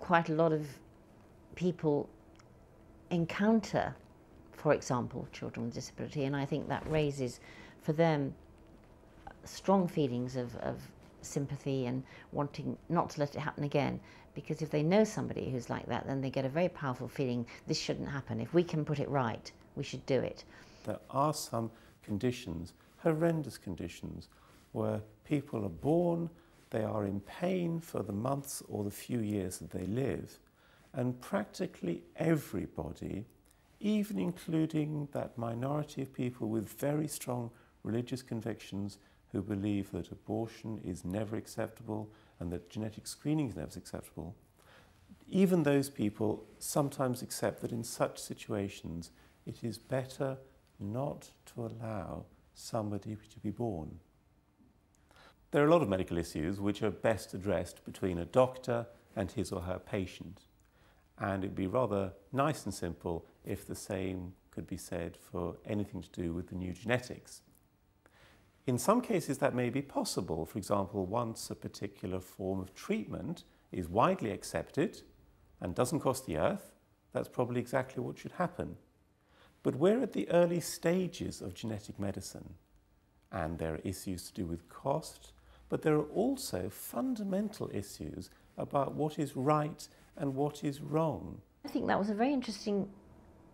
quite a lot of people encounter, for example, children with disability, and I think that raises for them strong feelings of sympathy and wanting not to let it happen again, because if they know somebody who's like that, then they get a very powerful feeling, this shouldn't happen. If we can put it right, we should do it. There are some conditions, horrendous conditions, where people are born, they are in pain for the months or the few years that they live, and practically everybody, even including that minority of people with very strong religious convictions who believe that abortion is never acceptable and that genetic screening is never acceptable, even those people sometimes accept that in such situations it is better not to allow somebody to be born. There are a lot of medical issues which are best addressed between a doctor and his or her patient, and it'd be rather nice and simple if the same could be said for anything to do with the new genetics. In some cases that may be possible. For example, once a particular form of treatment is widely accepted and doesn't cost the earth, that's probably exactly what should happen. But we're at the early stages of genetic medicine, and there are issues to do with cost, but there are also fundamental issues about what is right and what is wrong. I think that was a very interesting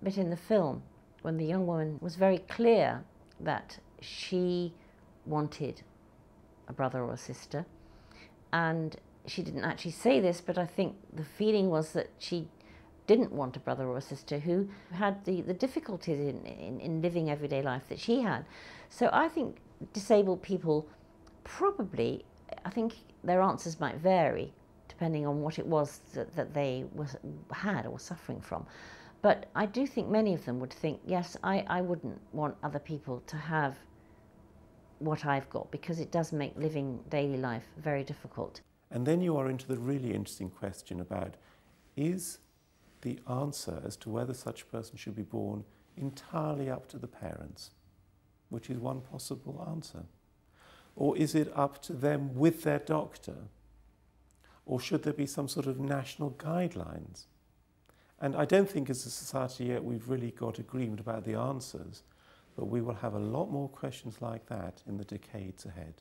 bit in the film, when the young woman was very clear that she wanted a brother or a sister, and she didn't actually say this, but I think the feeling was that she didn't want a brother or a sister who had the difficulties in living everyday life that she had. So I think disabled people probably, I think their answers might vary depending on what it was that they had or were suffering from. But I do think many of them would think, yes, I wouldn't want other people to have what I've got, because it does make living daily life very difficult. And then you are into the really interesting question about, is the answer as to whether such a person should be born entirely up to the parents, which is one possible answer? Or is it up to them with their doctor? Or should there be some sort of national guidelines? And I don't think as a society yet we've really got agreement about the answers, but we will have a lot more questions like that in the decades ahead.